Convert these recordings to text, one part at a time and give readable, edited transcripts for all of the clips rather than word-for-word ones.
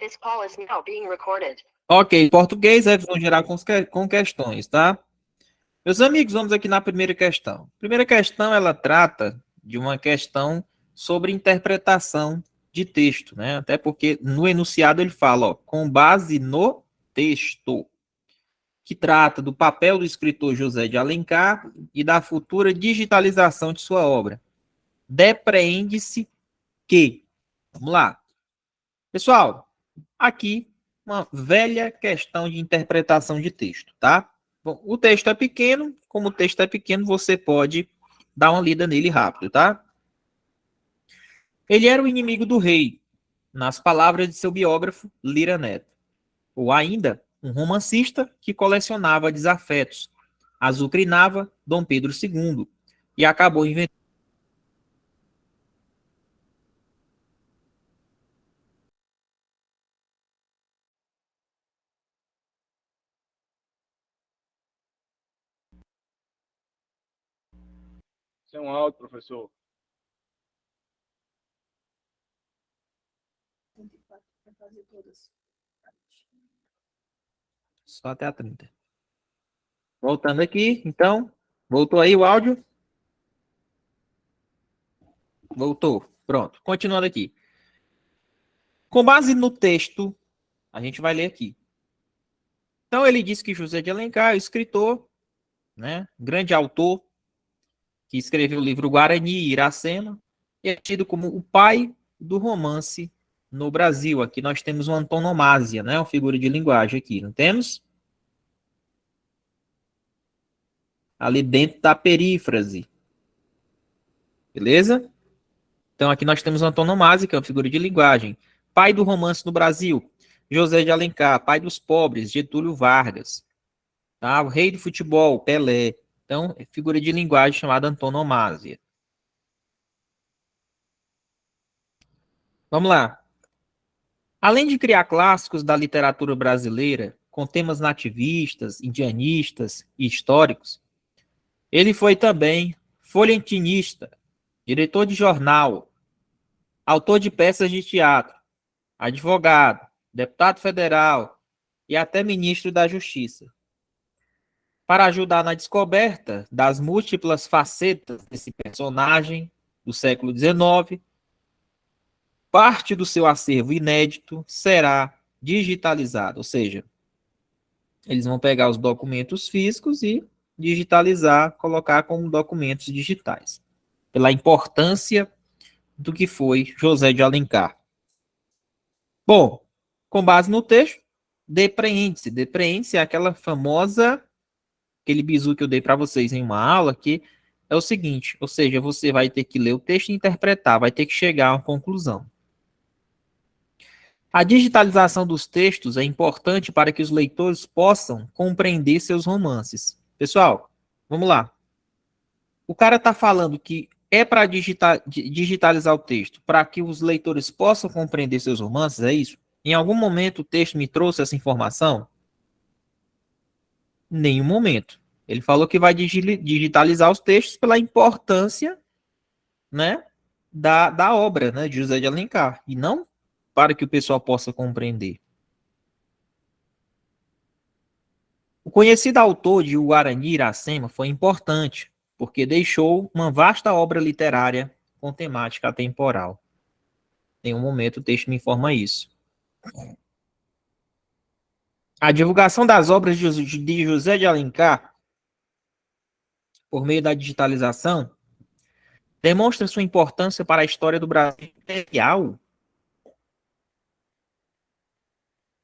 This call is now being recorded. Ok, em português, revisão geral com questões, tá? Meus amigos, vamos aqui na primeira questão. A primeira questão, ela trata de uma questão sobre interpretação de texto, né? Até porque no enunciado ele fala, ó, com base no texto, que trata do papel do escritor José de Alencar e da futura digitalização de sua obra. Depreende-se que... Vamos lá. Pessoal, aqui uma velha questão de interpretação de texto, tá? Bom, o texto é pequeno, como o texto é pequeno, você pode dar uma lida nele rápido, tá? Ele era o inimigo do rei, nas palavras de seu biógrafo Lira Neto, ou ainda um romancista que colecionava desafetos, azucrinava Dom Pedro II e acabou inventando. Isso é um áudio, professor. Só até a 30. Voltando aqui, então. Voltou aí o áudio? Voltou. Pronto. Continuando aqui. Com base no texto, a gente vai ler aqui. Então, ele diz que José de Alencar é o escritor, né, grande autor, que escreveu o livro Guarani e Iracema, e é tido como o pai do romance no Brasil. Aqui nós temos uma antonomásia, né, uma figura de linguagem aqui, não temos? Ali dentro da perífrase. Beleza? Então, aqui nós temos uma antonomásia, que é uma figura de linguagem. Pai do romance no Brasil, José de Alencar. Pai dos pobres, Getúlio Vargas. Tá? O rei do futebol, Pelé. Então, é figura de linguagem chamada antonomásia. Vamos lá. Além de criar clássicos da literatura brasileira, com temas nativistas, indianistas e históricos, ele foi também folhetinista, diretor de jornal, autor de peças de teatro, advogado, deputado federal e até ministro da Justiça. Para ajudar na descoberta das múltiplas facetas desse personagem do século XIX, parte do seu acervo inédito será digitalizado, ou seja, eles vão pegar os documentos físicos e digitalizar, colocar como documentos digitais, pela importância do que foi José de Alencar. Bom, com base no texto, depreende-se. Depreende-se é aquela famosa, aquele bizu que eu dei para vocês em uma aula, que é o seguinte, ou seja, você vai ter que ler o texto e interpretar, vai ter que chegar a uma conclusão. A digitalização dos textos é importante para que os leitores possam compreender seus romances. Pessoal, vamos lá. O cara está falando que é para digitalizar o texto, para que os leitores possam compreender seus romances, é isso? Em algum momento o texto me trouxe essa informação? Em nenhum momento. Ele falou que vai digitalizar os textos pela importância, né, da obra, né, de José de Alencar, e não para que o pessoal possa compreender. O conhecido autor de O Guarani e Iracema foi importante, porque deixou uma vasta obra literária com temática atemporal. Em um momento o texto me informa isso. A divulgação das obras de José de Alencar, por meio da digitalização, demonstra sua importância para a história do Brasil imperial.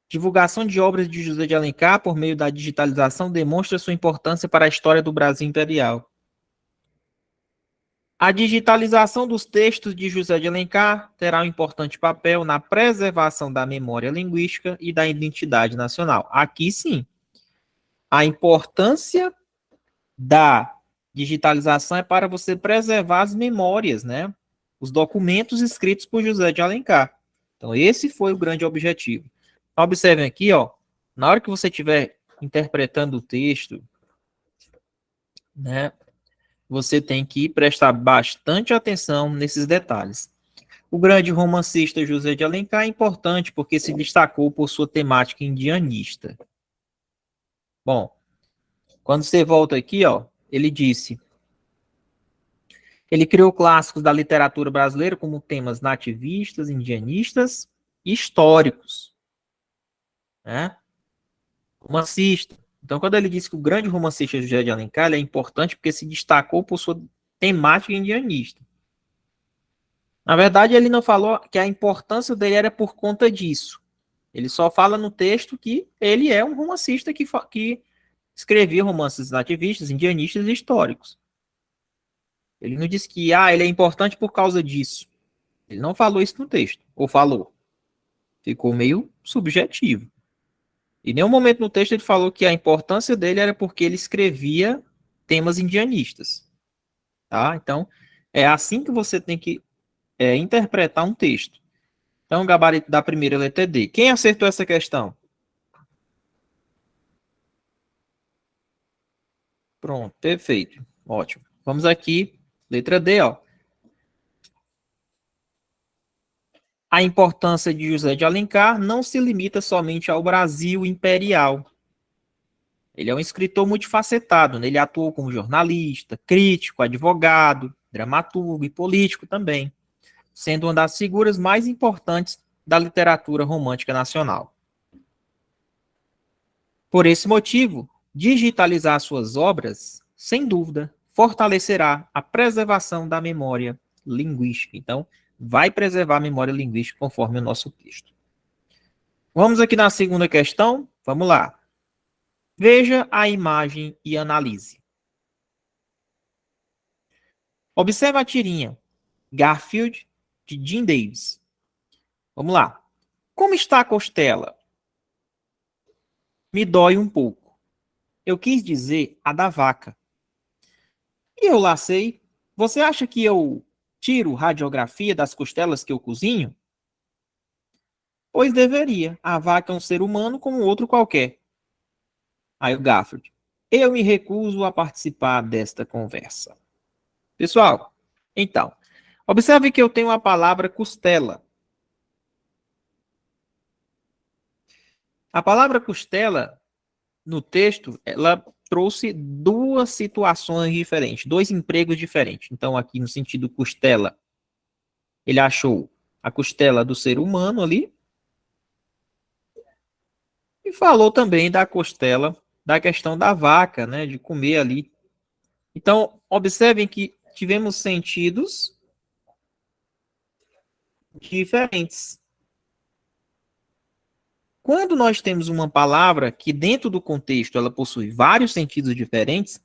Divulgação de obras de José de Alencar por meio da digitalização demonstra sua importância para a história do Brasil imperial. A digitalização dos textos de José de Alencar terá um importante papel na preservação da memória linguística e da identidade nacional. Aqui sim, a importância da digitalização é para você preservar as memórias, né? Os documentos escritos por José de Alencar. Então, esse foi o grande objetivo. Observem aqui, ó, na hora que você estiver interpretando o texto, né, você tem que prestar bastante atenção nesses detalhes. O grande romancista José de Alencar é importante porque se destacou por sua temática indianista. Bom, quando você volta aqui, ó, ele disse: ele criou clássicos da literatura brasileira como temas nativistas, indianistas e históricos, né? Romancista. Então, quando ele disse que o grande romancista José de Alencar ele é importante porque se destacou por sua temática indianista. Na verdade, ele não falou que a importância dele era por conta disso. Ele só fala no texto que ele é um romancista que escrevia romances nativistas, indianistas e históricos. Ele não disse que ele é importante por causa disso. Ele não falou isso no texto. Ou falou. Ficou meio subjetivo. Em nenhum momento no texto ele falou que a importância dele era porque ele escrevia temas indianistas. Tá? Então, é assim que você tem que interpretar um texto. Então, o gabarito da primeira letra é D. Quem acertou essa questão? Pronto, perfeito. Ótimo. Vamos aqui, letra D, ó. A importância de José de Alencar não se limita somente ao Brasil imperial. Ele é um escritor multifacetado, né? Ele atuou como jornalista, crítico, advogado, dramaturgo e político também, sendo uma das figuras mais importantes da literatura romântica nacional. Por esse motivo, digitalizar suas obras, sem dúvida, fortalecerá a preservação da memória linguística. Então, vai preservar a memória linguística conforme o nosso texto. Vamos aqui na segunda questão. Vamos lá. Veja a imagem e analise. Observe a tirinha. Garfield, de Jim Davis. Vamos lá. Como está a costela? Me dói um pouco. Eu quis dizer a da vaca. E eu lacei. Você acha que eu tiro radiografia das costelas que eu cozinho? Pois deveria. A vaca é um ser humano como outro qualquer. Aí o Garfield. Eu me recuso a participar desta conversa. Pessoal, então, observe que eu tenho a palavra costela. A palavra costela, no texto, ela trouxe duas situações diferentes, dois empregos diferentes. Então, aqui no sentido costela, ele achou a costela do ser humano ali e falou também da costela, da questão da vaca, né, de comer ali. Então, observem que tivemos sentidos diferentes. Quando nós temos uma palavra que dentro do contexto ela possui vários sentidos diferentes,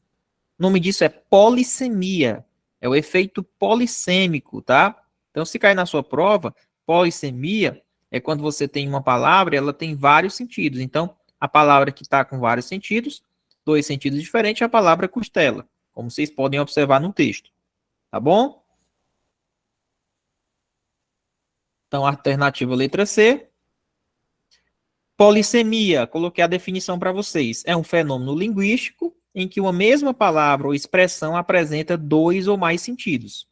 o nome disso é polissemia. É o efeito polissêmico, tá? Então, se cair na sua prova, polissemia é quando você tem uma palavra e ela tem vários sentidos. Então, a palavra que está com vários sentidos, dois sentidos diferentes, é a palavra costela, como vocês podem observar no texto. Tá bom? Então, a alternativa letra C. Polissemia, coloquei a definição para vocês. É um fenômeno linguístico em que uma mesma palavra ou expressão apresenta dois ou mais sentidos.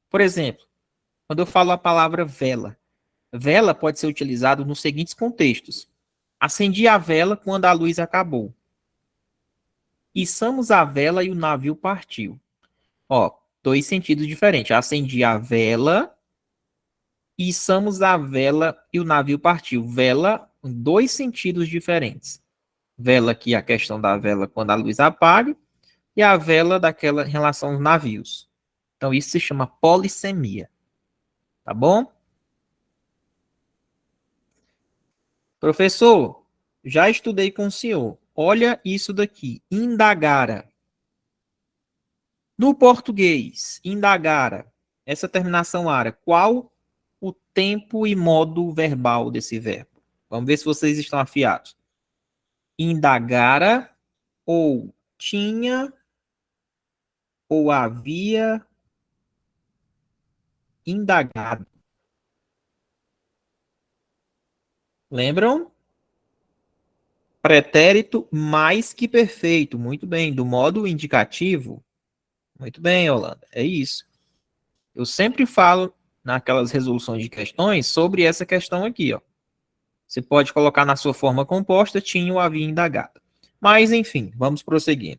Por exemplo, quando eu falo a palavra vela, vela pode ser utilizado nos seguintes contextos. Acendi a vela quando a luz acabou. Içamos a vela e o navio partiu. Ó, dois sentidos diferentes. Acendi a vela, içamos a vela e o navio partiu. Vela em dois sentidos diferentes. Vela aqui, a questão da vela quando a luz apaga, e a vela daquela em relação aos navios. Então, isso se chama polissemia. Tá bom? Professor, já estudei com o senhor. Olha isso daqui. Indagara. No português, indagara. Essa terminação área. Qual o tempo e modo verbal desse verbo? Vamos ver se vocês estão afiados. Indagara ou tinha ou havia indagado. Lembram? Pretérito mais que perfeito. Muito bem. Do modo indicativo. Muito bem, Holanda. É isso. Eu sempre falo naquelas resoluções de questões sobre essa questão aqui, ó. Você pode colocar na sua forma composta, tinha ou havia indagado. Mas, enfim, vamos prosseguir.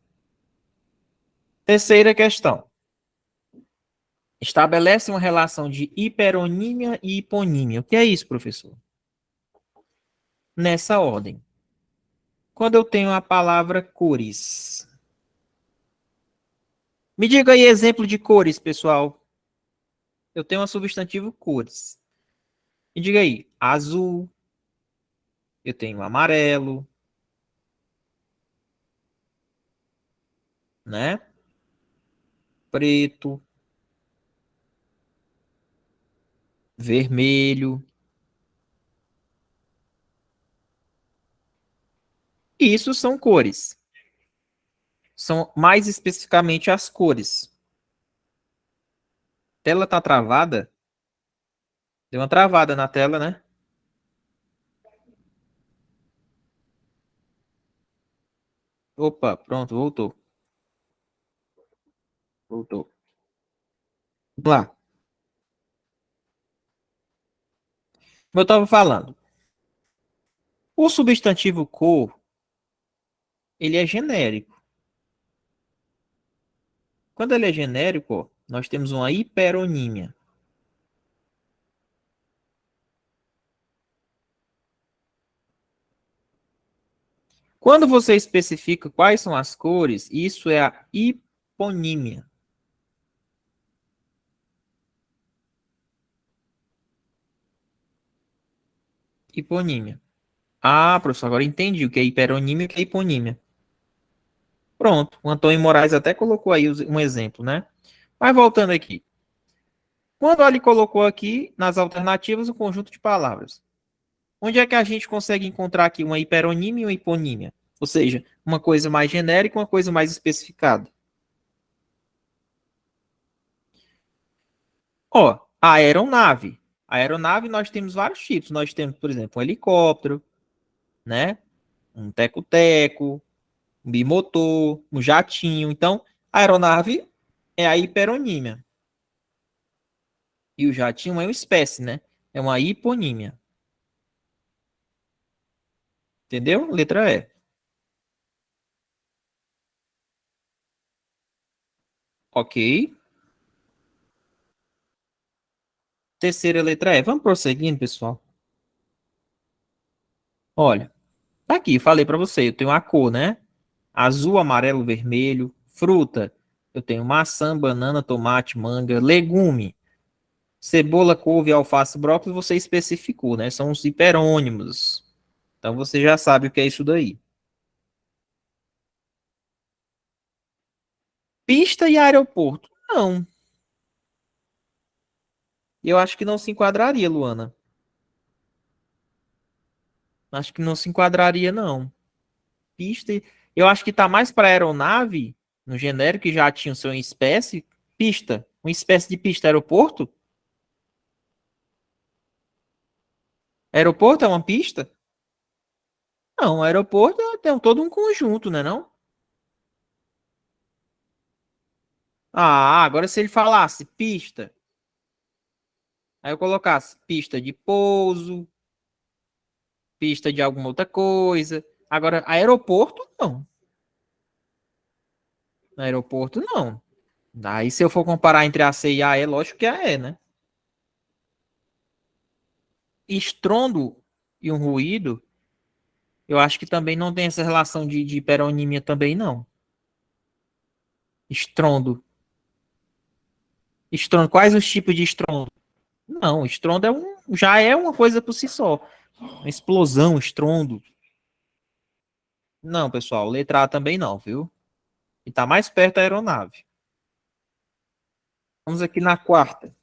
Terceira questão. Estabelece uma relação de hiperonímia e hiponímia. O que é isso, professor? Nessa ordem. Quando eu tenho a palavra cores. Me diga aí exemplo de cores, pessoal. Eu tenho um substantivo cores. Me diga aí, azul, eu tenho amarelo, né? Preto, vermelho. Isso são cores. São mais especificamente as cores. A tela tá travada? Deu uma travada na tela, né? Opa, pronto, voltou. Voltou. Vamos lá. Como eu estava falando, o substantivo cor, ele é genérico. Quando ele é genérico, ó, nós temos uma hiperonímia. Quando você especifica quais são as cores, isso é a hiponímia. Hiponímia. Ah, professor, agora entendi o que é hiperonímia e o que é hiponímia. Pronto, o Antônio Moraes até colocou aí um exemplo, né? Mas voltando aqui. Quando ele colocou aqui nas alternativas um conjunto de palavras. Onde é que a gente consegue encontrar aqui uma hiperonímia e uma hiponímia? Ou seja, uma coisa mais genérica e uma coisa mais especificada. Ó, a aeronave. A aeronave nós temos vários tipos. Nós temos, por exemplo, um helicóptero, né? Um teco-teco, um bimotor, um jatinho. Então, a aeronave é a hiperonímia. E o jatinho é uma espécie, né? É uma hiponímia. Entendeu? Letra E. Ok. Terceira letra E. Vamos prosseguindo, pessoal. Olha, tá aqui, falei para você, eu tenho a cor, né? Azul, amarelo, vermelho. Fruta, eu tenho maçã, banana, tomate, manga. Legume, cebola, couve, alface, brócolis, você especificou, né? São os hiperônimos. Então você já sabe o que é isso daí. Pista e aeroporto? Não. Eu acho que não se enquadraria, Luana. Acho que não se enquadraria, não. Pista. Eu acho que tá mais para aeronave, no genérico, que já tinha o seu em espécie. Pista. Uma espécie de pista aeroporto? Aeroporto é uma pista? Não, aeroporto tem todo um conjunto, né, não? Ah, agora se ele falasse pista, aí eu colocasse pista de pouso, pista de alguma outra coisa. Agora, aeroporto, não. Aeroporto, não. Aí, se eu for comparar entre a C e a E, lógico que é a E, né? Estrondo e um ruído, eu acho que também não tem essa relação de hiperonímia também, não. Estrondo. Estrondo. Quais os tipos de estrondo? Não, estrondo já é uma coisa por si só. Uma explosão, estrondo. Não, pessoal, letra A também não, viu? E tá mais perto da aeronave. Vamos aqui na quarta.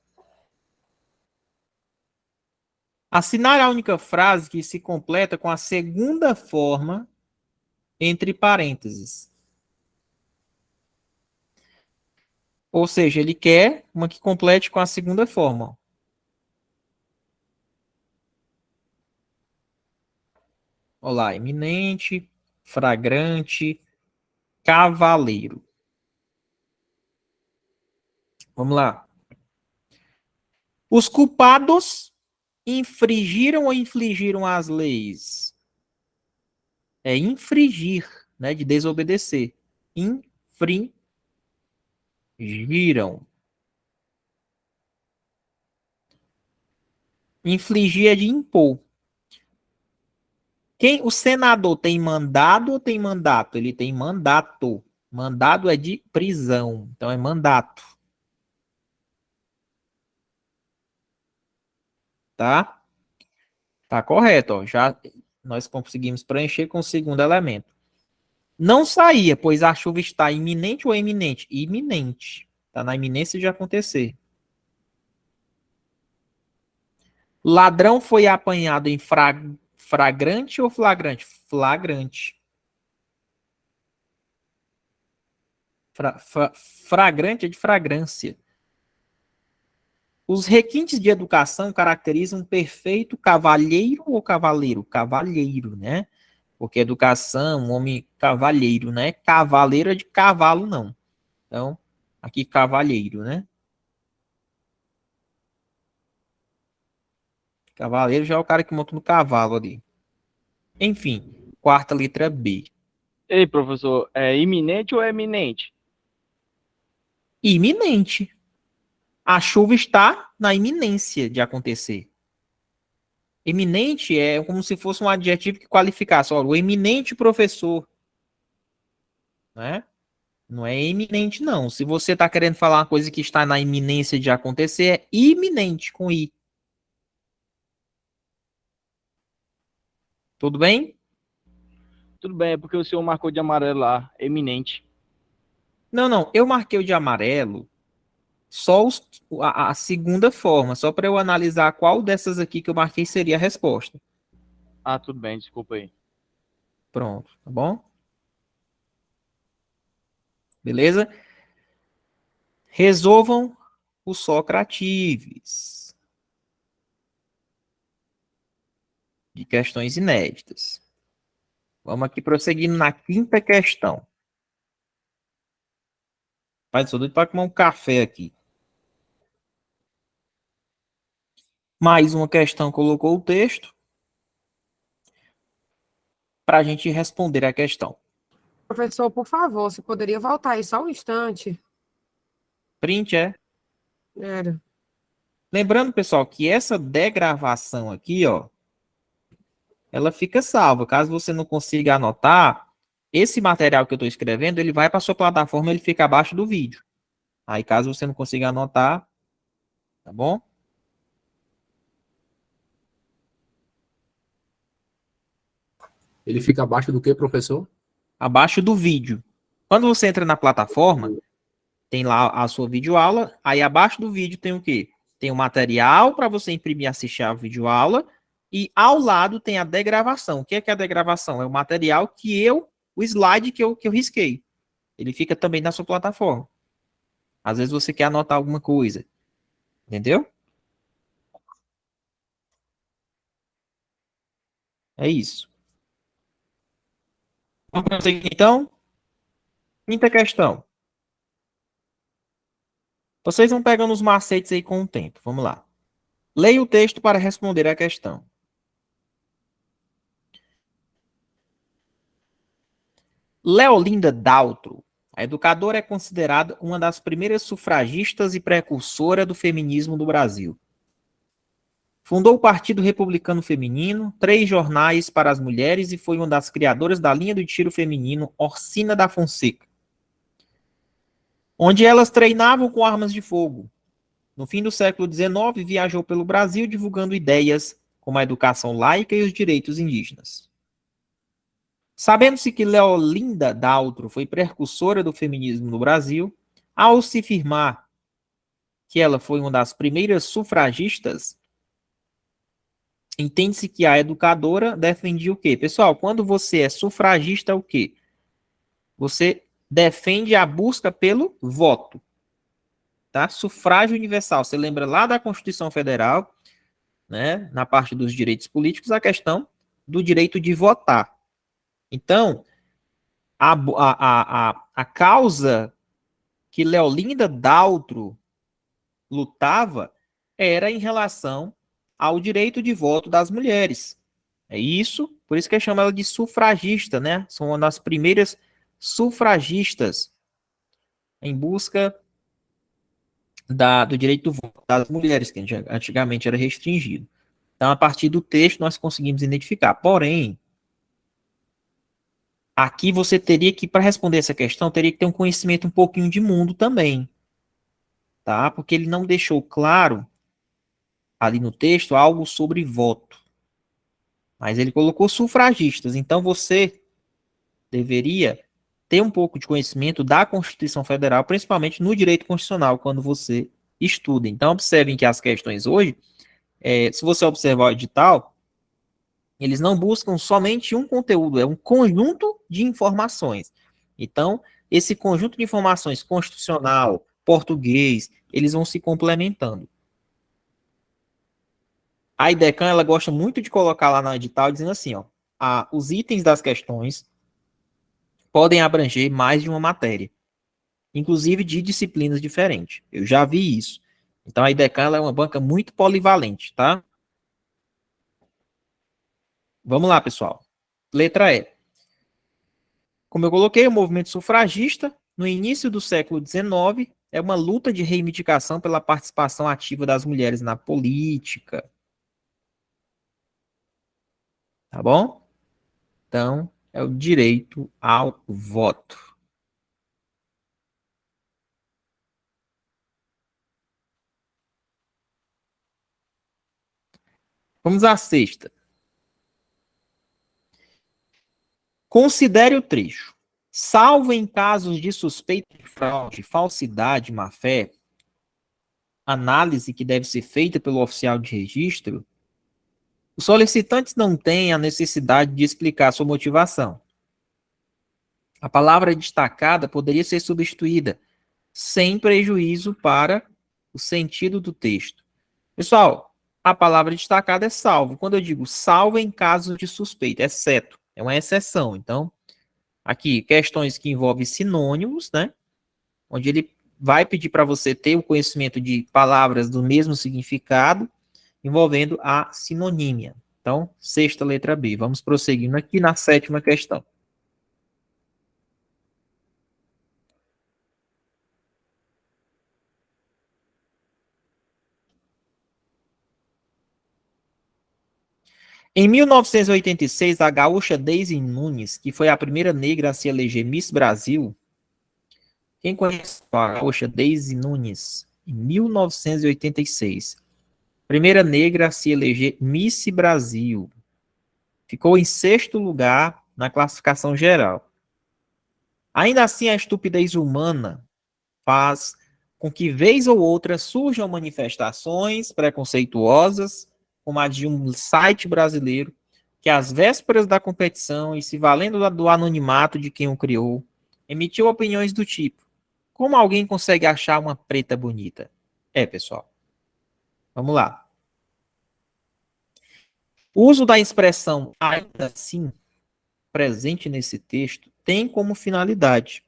Assinar a única frase que se completa com a segunda forma entre parênteses. Ou seja, ele quer uma que complete com a segunda forma. Olá, eminente, fragrante, cavaleiro. Vamos lá. Os culpados infringiram ou infligiram as leis? É infringir, né, de desobedecer. Infringiram. Infligir é de impor. O senador tem mandado ou tem mandato? Ele tem mandato. Mandado é de prisão, então é mandato. Tá? Tá correto, ó. Já nós conseguimos preencher com o segundo elemento. Não saía, pois a chuva está iminente ou iminente? Iminente. Está na iminência de acontecer. Ladrão foi apanhado em flagrante ou flagrante? Flagrante. Fragrante é de fragrância. Os requintes de educação caracterizam um perfeito cavalheiro ou cavaleiro? Cavalheiro, né? Porque educação, um homem cavalheiro, né? Cavaleiro é de cavalo, não. Então, aqui cavalheiro, né? Cavaleiro já é o cara que monta no cavalo ali. Enfim, quarta letra B. Ei, professor, é iminente ou é eminente? Iminente. A chuva está na iminência de acontecer. Eminente é como se fosse um adjetivo que qualificasse. Olha, o eminente professor. Né? Não é eminente, não. Se você está querendo falar uma coisa que está na iminência de acontecer, é iminente com I. Tudo bem? Tudo bem, é porque o senhor marcou de amarelo lá, eminente. Não, não. Eu marquei o de amarelo só a segunda forma, só para eu analisar qual dessas aqui que eu marquei seria a resposta. Ah, tudo bem, desculpa aí. Pronto, tá bom? Beleza? Resolvam os socratives de questões inéditas. Vamos aqui prosseguindo na quinta questão. Pai, sou doido para tomar um café aqui. Mais uma questão colocou o texto para a gente responder a questão. Professor, por favor, você poderia voltar aí só um instante? Print é. Era. Lembrando, pessoal, que essa degravação aqui, ó, ela fica salva. Caso você não consiga anotar, esse material que eu estou escrevendo, ele vai para sua plataforma, ele fica abaixo do vídeo. Aí, caso você não consiga anotar, tá bom? Ele fica abaixo do que, professor? Abaixo do vídeo. Quando você entra na plataforma, tem lá a sua videoaula, aí abaixo do vídeo tem o quê? Tem o material para você imprimir e assistir a videoaula, e ao lado tem a degravação. O que é a degravação? É o material o slide que eu risquei. Ele fica também na sua plataforma. Às vezes você quer anotar alguma coisa. Entendeu? É isso. Vamos prosseguir, então. Quinta questão. Vocês vão pegando os macetes aí com o tempo. Vamos lá. Leia o texto para responder a questão. Leolinda Daltro, a educadora, é considerada uma das primeiras sufragistas e precursora do feminismo do Brasil. Fundou o Partido Republicano Feminino, 3 jornais para as mulheres e foi uma das criadoras da linha do tiro feminino Orsina da Fonseca, onde elas treinavam com armas de fogo. No fim do século XIX, viajou pelo Brasil divulgando ideias como a educação laica e os direitos indígenas. Sabendo-se que Leolinda Daltro foi precursora do feminismo no Brasil, ao se afirmar que ela foi uma das primeiras sufragistas, entende-se que a educadora defendia o quê? Pessoal, quando você é sufragista, é o quê? Você defende a busca pelo voto. Tá? Sufrágio universal. Você lembra lá da Constituição Federal, né, na parte dos direitos políticos, a questão do direito de votar. Então, a causa que Leolinda Daltro lutava era em relação ao direito de voto das mulheres. É isso, por isso que eu chamo ela de sufragista, né? São uma das primeiras sufragistas em busca do direito do voto das mulheres, que antigamente era restringido. Então, a partir do texto, nós conseguimos identificar. Porém, aqui você teria que, para responder essa questão, teria que ter um conhecimento um pouquinho de mundo também, tá? Porque ele não deixou claro ali no texto algo sobre voto. Mas ele colocou sufragistas. Então, você deveria ter um pouco de conhecimento da Constituição Federal, principalmente no direito constitucional, quando você estuda. Então, observem que as questões hoje, se você observar o edital, eles não buscam somente um conteúdo, é um conjunto de informações. Então, esse conjunto de informações constitucional, português, eles vão se complementando. A IDECAN, ela gosta muito de colocar lá no edital, dizendo assim, ó, os itens das questões podem abranger mais de uma matéria, inclusive de disciplinas diferentes. Eu já vi isso. Então, a IDECAN, ela é uma banca muito polivalente, tá? Vamos lá, pessoal. Letra E. Como eu coloquei, o movimento sufragista, no início do século XIX, é uma luta de reivindicação pela participação ativa das mulheres na política. Tá bom? Então, é o direito ao voto. Vamos à sexta. Considere o trecho. Salvo em casos de suspeita de fraude, falsidade, má-fé, análise que deve ser feita pelo oficial de registro, os solicitantes não têm a necessidade de explicar sua motivação. A palavra destacada poderia ser substituída, sem prejuízo para o sentido do texto. Pessoal, a palavra destacada é salvo. Quando eu digo salvo em casos de suspeita, exceto, é uma exceção. Então, aqui, questões que envolvem sinônimos, né? Onde ele vai pedir para você ter o conhecimento de palavras do mesmo significado, envolvendo a sinonímia. Então, sexta letra B. Vamos prosseguindo aqui na sétima questão. Em 1986, a gaúcha Daisy Nunes, que foi a primeira negra a se eleger Miss Brasil. Quem conhece a gaúcha Daisy Nunes? Em 1986. Primeira negra a se eleger Miss Brasil. Ficou em sexto lugar na classificação geral. Ainda assim, a estupidez humana faz com que, vez ou outra, surjam manifestações preconceituosas, como a de um site brasileiro, que às vésperas da competição e se valendo do anonimato de quem o criou, emitiu opiniões do tipo: como alguém consegue achar uma preta bonita? Pessoal, vamos lá. O uso da expressão ainda assim, presente nesse texto, tem como finalidade.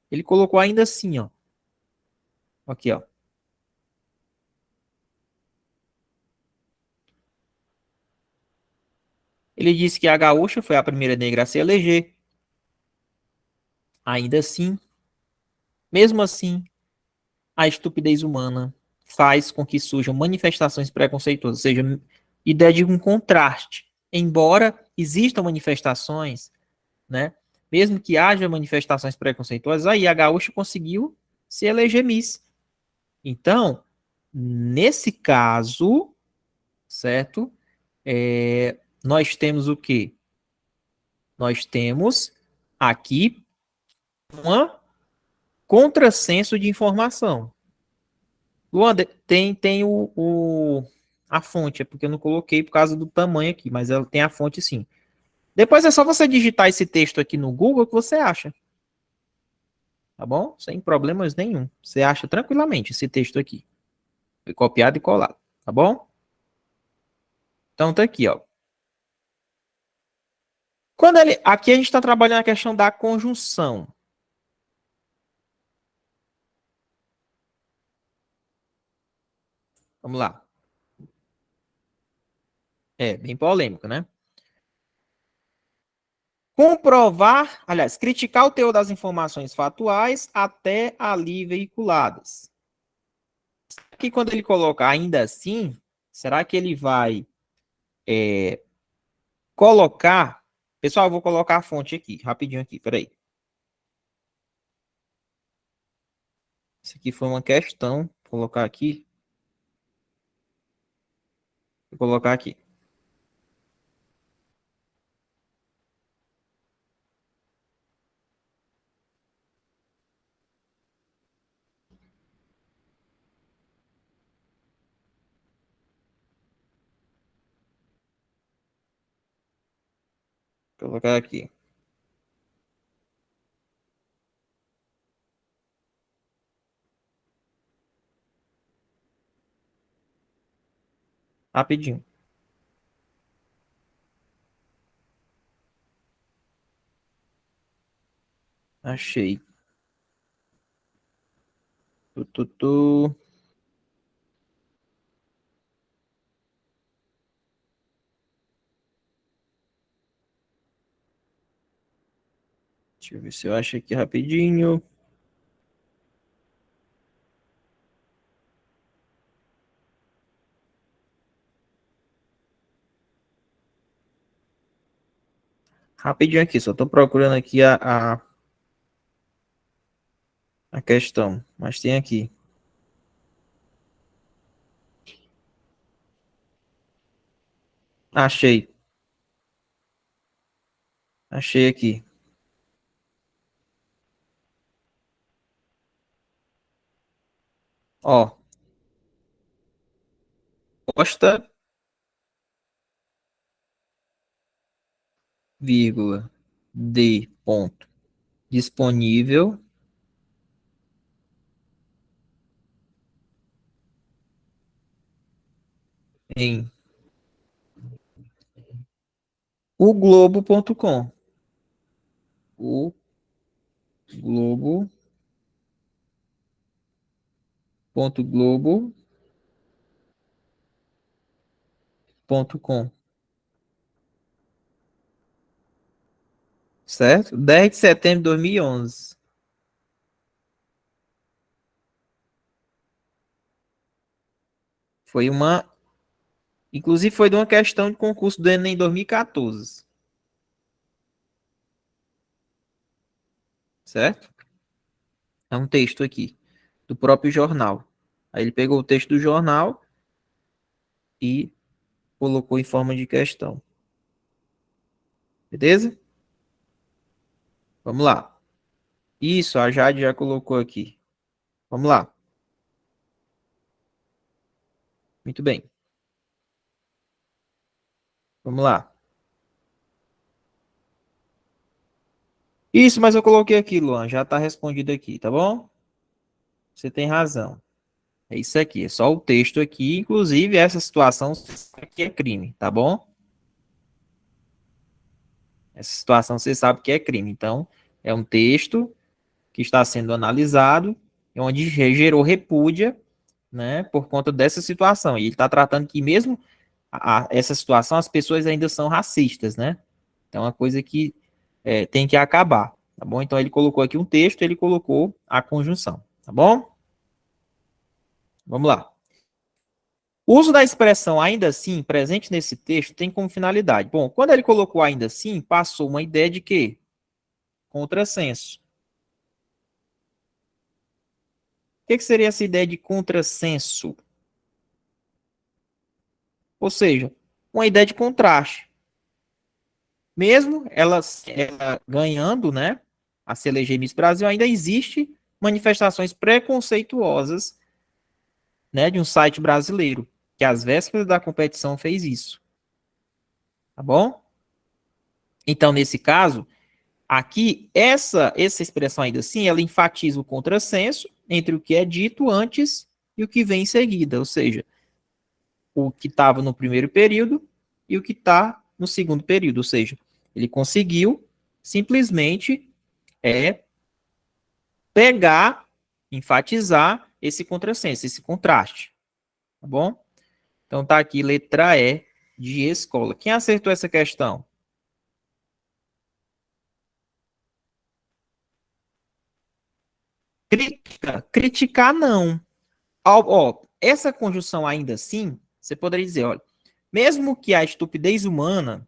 Ele colocou ainda assim, ó. Aqui, ó. Ele disse que a gaúcha foi a primeira negra a se eleger. Ainda assim, mesmo assim, a estupidez humana faz com que surjam manifestações preconceituosas, ou seja, ideia de um contraste. Embora existam manifestações, né? Mesmo que haja manifestações preconceituosas, aí a gaúcha conseguiu se eleger Miss. Então, nesse caso, certo? Nós temos o quê? Nós temos aqui uma contrassenso de informação. Luan, tem a fonte, é porque eu não coloquei por causa do tamanho aqui, mas ela tem a fonte sim. Depois é só você digitar esse texto aqui no Google que você acha. Tá bom? Sem problemas nenhum. Você acha tranquilamente esse texto aqui. Foi copiado e colado. Tá bom? Então tá aqui, ó. Aqui a gente está trabalhando a questão da conjunção. Vamos lá. É, bem polêmico, né? Comprovar, aliás, criticar o teor das informações fatuais até ali veiculadas. Aqui, quando ele colocar ainda assim, será que ele vai colocar... Pessoal, eu vou colocar a fonte aqui, rapidinho aqui, peraí. Isso aqui foi uma questão, vou colocar aqui. Vou colocar aqui. Vou colocar aqui. Rapidinho. Achei. Tu, tu, tu. Deixa eu ver se eu acho aqui rapidinho. Rapidinho aqui, só tô procurando aqui a questão. Mas tem aqui. Achei. Achei aqui. Ó. Costa, vírgula, D ponto. Disponível em o globo.com. O globo.globo.com. Certo? 10 de setembro de 2011. Foi uma... Inclusive foi de uma questão de concurso do Enem em 2014. Certo? É um texto aqui, do próprio jornal. Aí ele pegou o texto do jornal e colocou em forma de questão. Beleza? Vamos lá. Isso, a Jade já colocou aqui. Vamos lá. Muito bem. Vamos lá. Isso, mas eu coloquei aqui, Luan. Já está respondido aqui, tá bom? Você tem razão. É isso aqui. É só o texto aqui. Inclusive, essa situação aqui é crime, tá bom? Essa situação você sabe que é crime. Então, é um texto que está sendo analisado, onde gerou repúdia, né, por conta dessa situação. E ele está tratando que mesmo essa situação, as pessoas ainda são racistas, né? Então, é uma coisa que tem que acabar, tá bom? Então, ele colocou aqui um texto, ele colocou a conjunção, tá bom? Vamos lá. O uso da expressão ainda assim, presente nesse texto, tem como finalidade. Bom, quando ele colocou ainda assim, passou uma ideia de quê? Contrassenso. O que seria essa ideia de contrassenso? Ou seja, uma ideia de contraste. Mesmo ela ganhando, né, a se eleger Miss Brasil, ainda existe manifestações preconceituosas, né, de um site brasileiro, que às vésperas da competição fez isso. Tá bom? Então, nesse caso, aqui, essa expressão ainda assim, ela enfatiza o contrassenso entre o que é dito antes e o que vem em seguida, ou seja, o que estava no primeiro período e o que está no segundo período, ou seja, ele conseguiu simplesmente pegar, enfatizar esse contrassenso, esse contraste. Tá bom? Então tá aqui letra E de escola. Quem acertou essa questão? Criticar não. Essa conjunção ainda assim, você poderia dizer, olha, mesmo que a estupidez humana,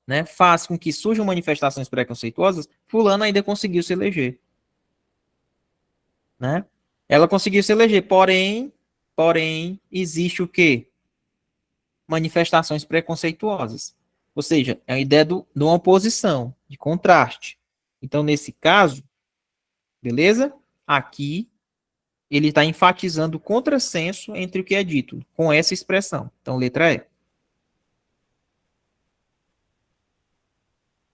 né, faça com que surjam manifestações preconceituosas, fulano ainda conseguiu se eleger, né? Ela conseguiu se eleger, porém, existe o quê? Manifestações preconceituosas. Ou seja, é a ideia de uma oposição, de contraste. Então, nesse caso, beleza? Aqui ele está enfatizando o contrassenso entre o que é dito, com essa expressão. Então, letra E.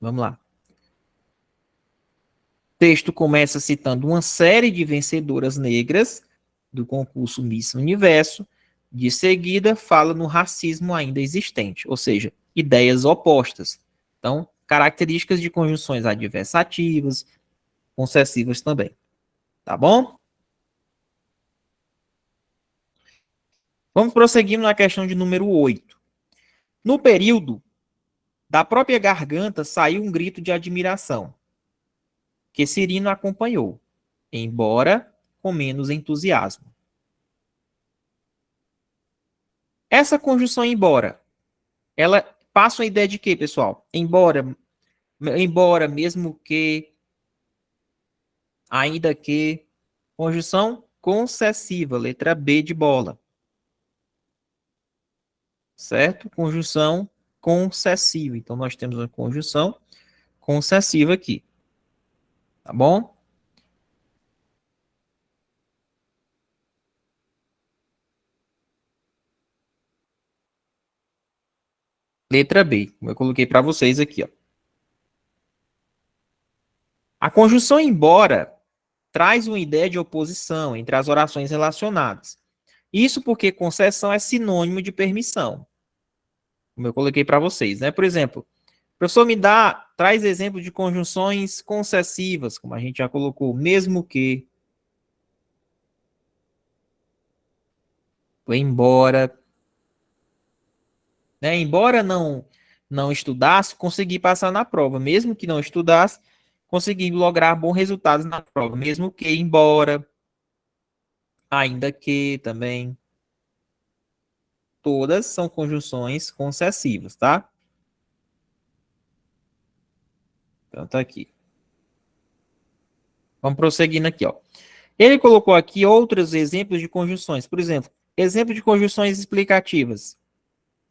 Vamos lá. O texto começa citando uma série de vencedoras negras do concurso Miss Universo. De seguida, fala no racismo ainda existente, ou seja, ideias opostas. Então, características de conjunções adversativas, concessivas também. Tá bom? Vamos prosseguindo na questão de número 8. No período, da própria garganta saiu um grito de admiração, que Cirino acompanhou, embora com menos entusiasmo. Essa conjunção embora, ela passa a ideia de quê, pessoal? Embora, mesmo que, ainda que, conjunção concessiva, letra B de bola. Certo? Conjunção concessiva. Então, nós temos uma conjunção concessiva aqui. Tá bom? Letra B, como eu coloquei para vocês aqui, ó. A conjunção embora traz uma ideia de oposição entre as orações relacionadas. Isso porque concessão é sinônimo de permissão, como eu coloquei para vocês, né? Por exemplo, o professor traz exemplo de conjunções concessivas, como a gente já colocou, mesmo que, embora, né? Embora não estudasse, consegui passar na prova, mesmo que não estudasse, consegui lograr bons resultados na prova, mesmo que, embora, ainda que também. Todas são conjunções concessivas, tá? Então tá aqui. Vamos prosseguindo aqui, ó. Ele colocou aqui outros exemplos de conjunções. Por exemplo, exemplo de conjunções explicativas.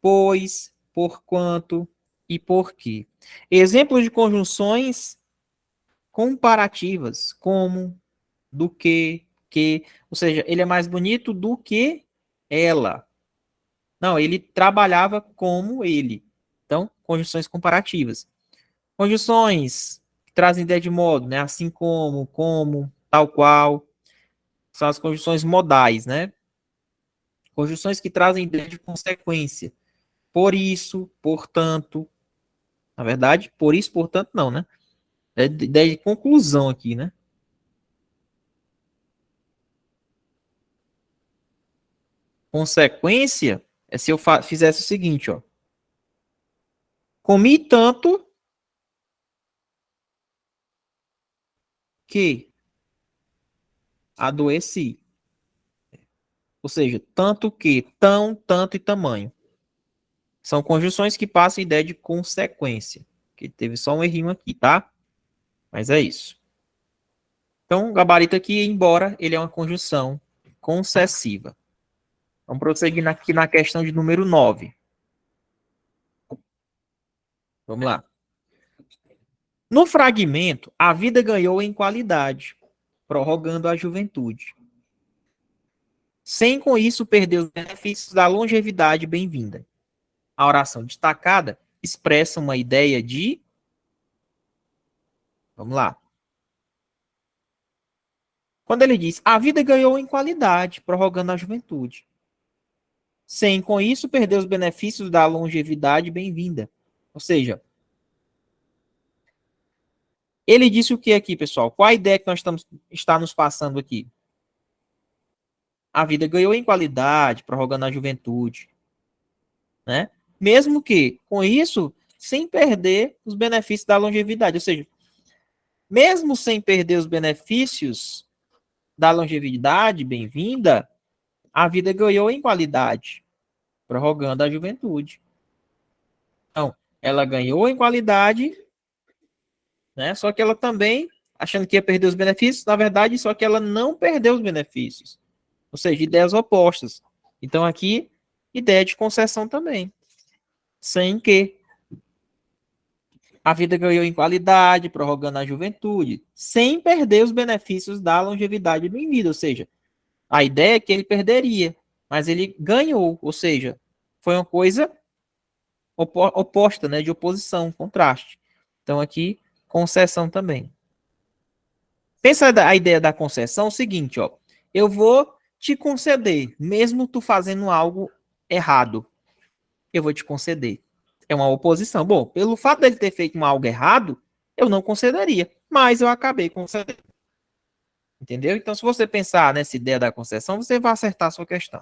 Pois, porquanto e porquê. Exemplos de conjunções comparativas, como, do que. Ou seja, ele é mais bonito do que ela. Não, ele trabalhava como ele. Então, conjunções comparativas. Conjunções que trazem ideia de modo, né? Assim como, tal qual. São as conjunções modais, né? Conjunções que trazem ideia de consequência. Por isso, portanto. Na verdade, por isso, portanto, não, né? É ideia de conclusão aqui, né? Consequência é se eu fizesse o seguinte, ó. Comi tanto que adoeci. Ou seja, tanto que, tão, tanto e tamanho. São conjunções que passam a ideia de consequência. Que teve só um errinho aqui, tá? Mas é isso. Então, o gabarito aqui, embora ele é uma conjunção concessiva. Vamos prosseguir aqui na questão de número 9. Vamos lá. No fragmento, a vida ganhou em qualidade, prorrogando a juventude. Sem com isso perder os benefícios da longevidade bem-vinda. A oração destacada expressa uma ideia de... Vamos lá. Quando ele diz, a vida ganhou em qualidade, prorrogando a juventude. Sem, com isso, perder os benefícios da longevidade bem-vinda. Ou seja, ele disse o que aqui, pessoal? Qual a ideia que nós está nos passando aqui? a vida ganhou em qualidade, prorrogando a juventude, né? Mesmo que, com isso, sem perder os benefícios da longevidade. Ou seja, mesmo sem perder os benefícios da longevidade, bem-vinda, a vida ganhou em qualidade, prorrogando a juventude. Então, ela ganhou em qualidade, né? Só que ela também, achando que ia perder os benefícios, na verdade, só que ela não perdeu os benefícios. Ou seja, ideias opostas. Então, aqui, ideia de concessão também. Sem que a vida ganhou em qualidade, prorrogando a juventude, sem perder os benefícios da longevidade bem-vinda. Ou seja, a ideia é que ele perderia, mas ele ganhou. Ou seja, foi uma coisa oposta, né, de oposição, contraste. Então, aqui, concessão também. Pensa a ideia da concessão, é o seguinte, ó. Eu vou te conceder, mesmo tu fazendo algo errado. Eu vou te conceder. É uma oposição. Bom, pelo fato dele ter feito algo errado, eu não concederia, mas eu acabei concedendo. Entendeu? Então, se você pensar nessa ideia da concessão, você vai acertar a sua questão.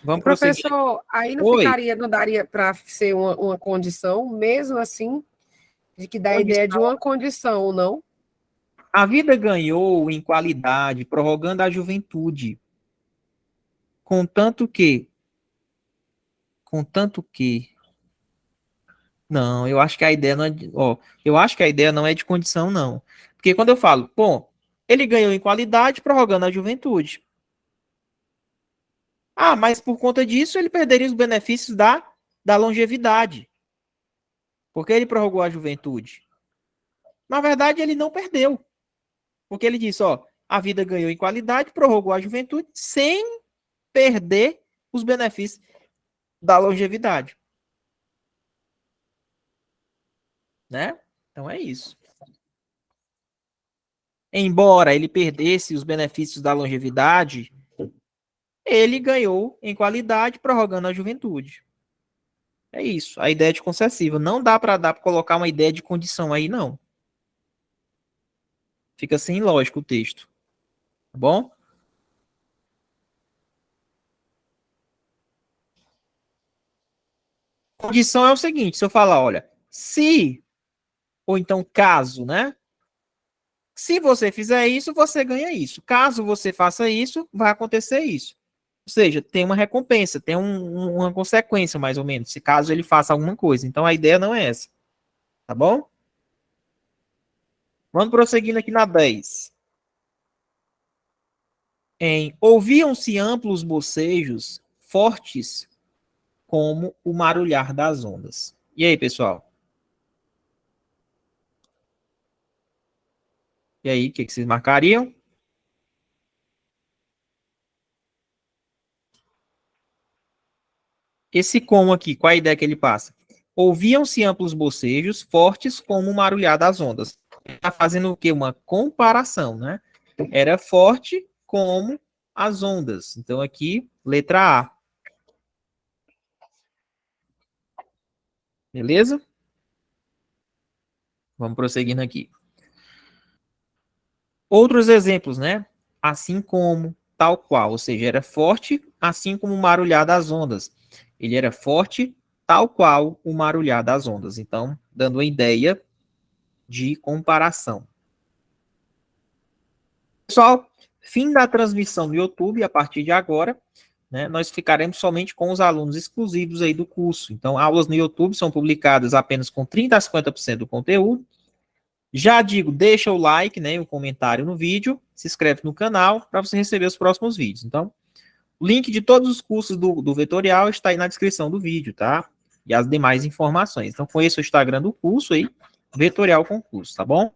Vamos prosseguir. Professor, aí não Oi. ficaria, não daria para ser uma condição, mesmo assim, de que dá a ideia de uma condição, não? A vida ganhou em qualidade, prorrogando a juventude. Contanto que. Não, eu acho que a ideia não é de, ó, eu acho que a ideia não é de condição, não. Porque quando eu falo, bom, ele ganhou em qualidade, prorrogando a juventude. Ah, mas por conta disso ele perderia os benefícios da longevidade. Porque ele prorrogou a juventude. Na verdade, ele não perdeu. Porque ele disse, ó, a vida ganhou em qualidade, prorrogou a juventude, sem perder os benefícios da longevidade. Né? Então é isso. Embora ele perdesse os benefícios da longevidade, ele ganhou em qualidade, prorrogando a juventude. É isso, a ideia de concessiva. Não dá para colocar uma ideia de condição aí, não. Fica sem lógico o texto. Tá bom? Condição é o seguinte, se eu falar, olha, se, ou então caso, né? Se você fizer isso, você ganha isso. Caso você faça isso, vai acontecer isso. Ou seja, tem uma recompensa, tem uma consequência, mais ou menos, se caso ele faça alguma coisa. Então, a ideia não é essa. Tá bom? Vamos prosseguindo aqui na 10. Ouviam-se amplos bocejos, fortes como o marulhar das ondas. E aí, pessoal? E aí, o que vocês marcariam? Esse como aqui, qual a ideia que ele passa? Ouviam-se amplos bocejos, fortes como o marulhar das ondas. Está fazendo o quê? Uma comparação, né? Era forte como as ondas. Então, aqui, letra A. Beleza? Vamos prosseguindo aqui. Outros exemplos, né? Assim como, tal qual. Ou seja, era forte, assim como o marulhar das ondas. Ele era forte, tal qual o marulhar das ondas. Então, dando uma ideia de comparação. Pessoal, fim da transmissão no YouTube. A partir de agora, né, nós ficaremos somente com os alunos exclusivos aí do curso. Então, aulas no YouTube são publicadas apenas com 30% a 50% do conteúdo. Já digo, deixa o like, né, o comentário no vídeo, se inscreve no canal para você receber os próximos vídeos. Então, o link de todos os cursos do Vetorial está aí na descrição do vídeo, tá? E as demais informações. Então, conheça o Instagram do curso aí, Vetorial Concurso, tá bom?